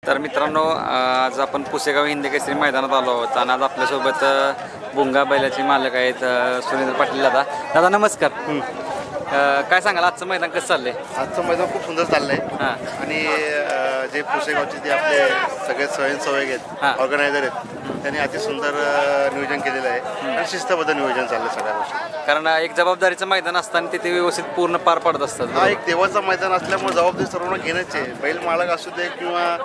तर मित्रांनो आज आपण पुसेगाव हिंदी केसरी मैदानात आलो आहोत आणि आज आपल्यासोबत बुंगा बैलाचे मालक आहेत सुरेंद्र पाटील दादा. दादा नमस्कार. काय सांगाल आजचं मैदान कसं चाललंय? आजचं मैदान खूप सुंदर चाललंय आणि जे पुसेगावचे जे आपले सगळे स्वयंसेवक आहेत ऑर्गनायझर आहेत त्यांनी अति सुंदर नियोजन केलेलं आहे आणि शिस्तबद्ध नियोजन चाललंय सगळ्या गोष्टी. कारण एक जबाबदारीचं मैदान असताना तिथे व्यवस्थित पूर्ण पार पडत असतात. हा एक देवाचं मैदान असल्यामुळे जबाबदारी सर्वांना घेणंच आहे. बैल मालक असू दे किंवा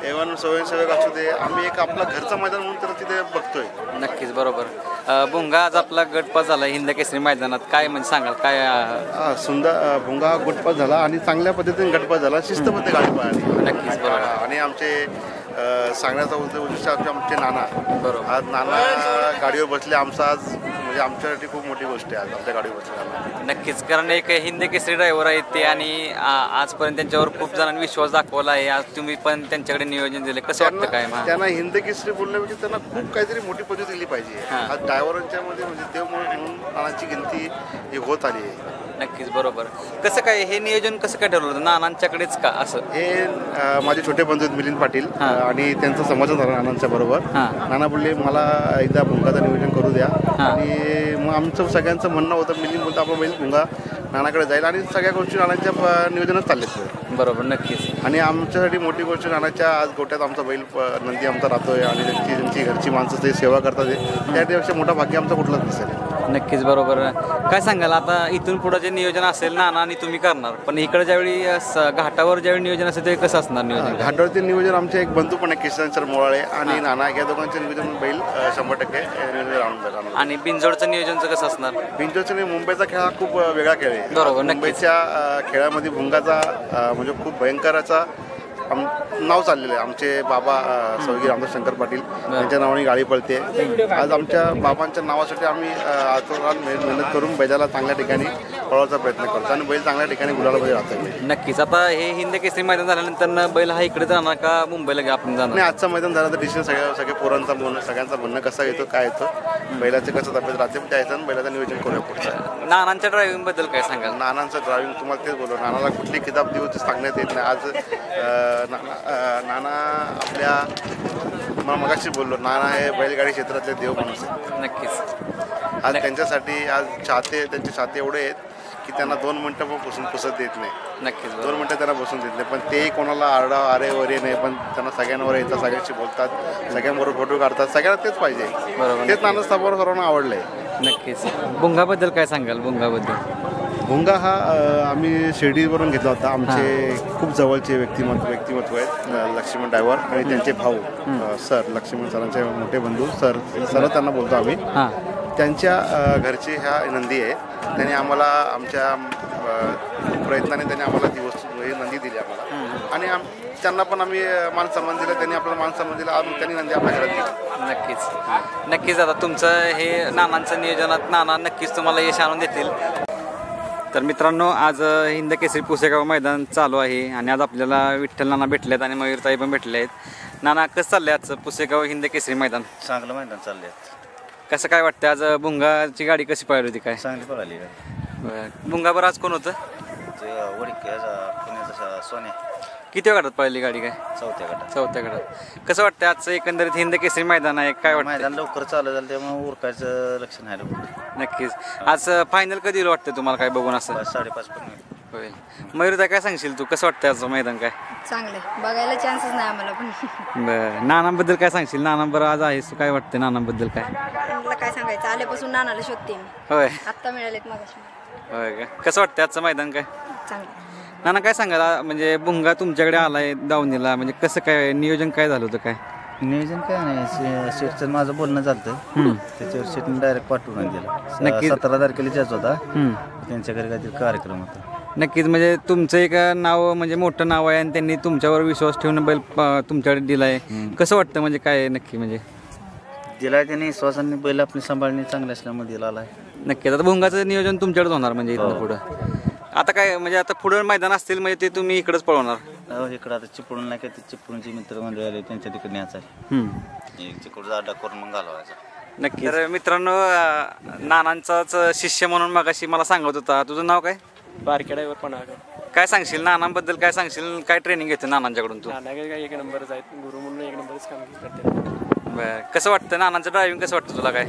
एवन स्वयंसेवक असू दे, आम्ही एक आपलं घरचं मैदान म्हणून तर तिथे बघतोय. नक्कीच बरोबर. भुंगा आज आपला गटपास झाला हिंद केसरी मैदानात, काय म्हणजे सांगाल काय? सुंदर भुंगा गटपास झाला आणि चांगल्या पद्धतीने गटपास झाला, शिस्तबद्ध गाडी पळाली. नक्कीच बरोबर. आणि आमचे सांगण्याचा उद्देश आमचे नाना बरोबर. आज नाना गाडीवर बसले, आमचा आज म्हणजे आमच्यासाठी खूप मोठी गोष्ट आहे आज आमच्या गाडीवर बसले. नक्कीच, कारण एक हिंद केसरी ड्रायव्हर आहेत ते आणि आजपर्यंत त्यांच्यावर खूप जणांनी विश्वास दाखवला आहे. आज तुम्ही पण त्यांच्याकडे नियोजन दिले, कसं वाटतं काय? त्यांना हिंद केसरी बोलले म्हणजे त्यांना खूप काहीतरी मोठी पदवी दिली पाहिजे. आज ड्रायव्हरांच्या मध्ये म्हणजे देव म्हणून नानाची गिनती ही होत आली आहे. नक्कीच बरोबर. कसं काय हे नियोजन कसं काय ठरवलं होतं नानांच्याकडेच का असं? हे माझे छोटे बंधू आहेत मिलिंद पाटील आणि त्यांचं समाधान झालं नानांच्या बरोबर. नाना बोलले मला एकदा भुंगाचं नियोजन करू द्या आणि मग आमचं सगळ्यांचं म्हणणं होतं, मिलिंद बोलतो आपण बैल भुंगा नानाकडे जाईल आणि सगळ्या गोष्टी नानांच्या नियोजनात चाललेत. बरोबर. नक्कीच. आणि आमच्यासाठी मोठी गोष्ट नानाच्या आज गोट्यात आमचा बैल नंदी आमचा राहतोय आणि त्यांची घरची माणसं ते सेवा करतात, त्यापेक्षा मोठा भाग्य आमचा कुठलाच नसेल. नक्कीच बरोबर. काय सांगाल आता इथून पुढं जे नियोजन असेल नाना आणि तुम्ही करणार, पण इकडे ज्यावेळी घाटावर ज्यावेळी नियोजन असेल ते कसं असणार नियोजन? घाटावरती नियोजन आमचे एक बंधू पण आहे किसन सर मोवाळे आणि नाना, या दोघांचं नियोजन बैल 100% राहून जाणार. आणि बिनजोडचं नियोजनचं कसं असणार? बिनजोडचं मुंबईचा खेळ हा खूप वेगळा खेळ आहे. बरोबर. मुंबईच्या खेळामध्ये भुंगाचा म्हणजे खूप भयंकराचा नाव चाललेलं आहे. आमचे बाबा स्वर्गीय रामदास शंकर पाटील यांच्या नावाने गाडी पळते. आज आमच्या बाबांच्या नावासाठी आम्ही आतोरात मेहनत करून बैलाला चांगल्या ठिकाणी पळवायचा प्रयत्न करतो आणि बैल चांगल्या ठिकाणी गुलाला राहतो. नक्कीच. आता हे हिंद केसरी मैदान झाल्यानंतर बैल हा इकडे जाणार का मुंबईला आपण जाणार? नाही, आजचं मैदान झालं तर डिसिजन सगळ्या पोरांचा म्हणणं सगळ्यांचा म्हणणं कसा येतो काय येतं बैलाचं कसं तब्येत राहते त्याचं बैलाचं नियोजन करूया पुढचं. नानांच्या ड्रायव्हिंग बद्दल काय सांगाल? नानांचं ड्रायव्हिंग तुम्हाला तेच बोललो, नानाला कुठली किताब देऊ ते सांगण्यात येत नाही. आज नाना आपल्या मला मगाशी बोललो, नाना हे बैलगाडी क्षेत्रातले देव माणूस आहेत. नक्कीच. आज त्यांच्यासाठी आज त्यांचे चाहते एवढे आहेत की त्यांना 2 मिनटं पण पुसत देत नाही. नक्कीच. 2 मिनटं त्यांना बसून देत नाही, पण तेही कोणाला आरडा अरे वरे नाही, पण त्यांना सगळ्यांवर येतात, सगळ्यांशी बोलतात, सगळ्यांबरोबर फोटो काढतात, सगळ्यांना तेच पाहिजे. बरोबर. तेच नाना सर्वांना आवडलंय. नक्कीच. भुंगाबद्दल काय सांगाल? भुंगा हा आम्ही शिर्डीवरून घेतला होता. आमचे खूप जवळचे व्यक्तिमत्व आहेत लक्ष्मण ड्रायव्हर आणि त्यांचे भाऊ सर लक्ष्मण सरांचे मोठे बंधू सर त्यांना बोलतो आम्ही. त्यांच्या घरची ह्या नंदी आहे. त्यांनी आम्हाला आमच्या प्रयत्नाने त्यांनी आम्हाला ती वस्तू ही नंदी दिली आम्हाला आणि त्यांना पण आम्ही मान सन्मान दिला, त्यांनी आपल्याला मान सन्मान दिला, आज त्यांनी नंदी आपल्या घरात दिली. नक्कीच. आता तुमचं हे नानांचं नियोजनात नाना नक्कीच तुम्हाला यश आणून देतील. तर मित्रांनो आज हिंद केसरी पुसेगाव मैदान चालू आहे आणि आज आपल्याला विठ्ठल नाना भेटले आहेत आणि मयूरताई पण भेटले आहेत. नाना कसं चाललंय आजचं पुसेगाव हिंद केसरी मैदान? चांगलं मैदान चाललंय. कसं काय वाटतं आज भुंगाची गाडी कशी पाहिली होती? काय चांगली पळाली. भुंगाबर आज कोण होतं? पुण्याचा सोने. किती गटात पळली गाडी? काय चौथ्या गटात. कसं वाटतं आजचं एकंदरीत हिंद केसरी मैदान आहे? काय वाटतं? मैदान लवकर चालू झालं त्यामुळे उरकायचं लक्ष नाही आलं. नक्कीच. आज फायनल कधी वाटतं तुम्हाला काय बघून? असं 5:30 पण होईल. मयूरताई काय सांगशील तू, कसं वाटतं आजचं मैदान? काय चांगलं बघायला चान्सच नाही आम्हाला पण. बरं. नानांबद्दल काय सांगशील? नानांबरोबर आज आहेस तू, काय वाटतं नानांबद्दल? काय मला काय सांगायचं, आल्यापासून नानाला शोधते मी. होय. आत्ता मिळालेत मगाशी. होय का? कसं वाटतं आजचं मैदान? काय चांगलं. नाना काय सांगाल म्हणजे भुंगा तुमच्याकडे आलाय दावणीला, म्हणजे कसं काय नियोजन काय झालं होतं? काय नियोजन काय नाही, शेटचं माझं बोलणं चालतं त्याच्यावर शेटने डायरेक्ट पाठवून दिलं. नक्कीच. 17 तारखेला जायचं होता त्यांच्या घरी काहीतरी कार्यक्रम होता. नक्कीच. म्हणजे तुमचं एक नाव म्हणजे मोठं नाव आहे आणि त्यांनी तुमच्यावर विश्वास ठेवून बैल तुमच्याकडे दिलाय. कसं वाटतं म्हणजे काय नक्की म्हणजे दिलाय त्यांनी विश्वासाने, बैल आपली सांभाळणे चांगले असल्यामुळे दिला आलाय. नक्कीच. आता भुंगाचं नियोजन तुमच्याकडेच होणार म्हणजे इथनं पुढं? आता काय म्हणजे आता पुढे मैदान असतील म्हणजे ते तुम्ही इकडेच पळवणार? इकडं आता चिपळूण नाही का, ते चिपळूणची मित्रमंडळी आले त्यांच्या तिकडे न्यायचं आहे. चिपळूण अड्डा करून मग घालवायचा. नक्की. तर मित्रांनो नानांचाच शिष्य म्हणून मगाशी मला सांगत होता. तुझं नाव काय? बारक्या ड्रायव्हर पण काय सांगशील नानांबद्दल, काय सांगशील, काय ट्रेनिंग घेतो नानांच्याकडून तू? नाना काय एक नंबरच आहेत, गुरु म्हणून एक नंबरच काम करते. बरं, कसं वाटतं नानांचं ड्रायव्हिंग कसं वाटतं तुला? काय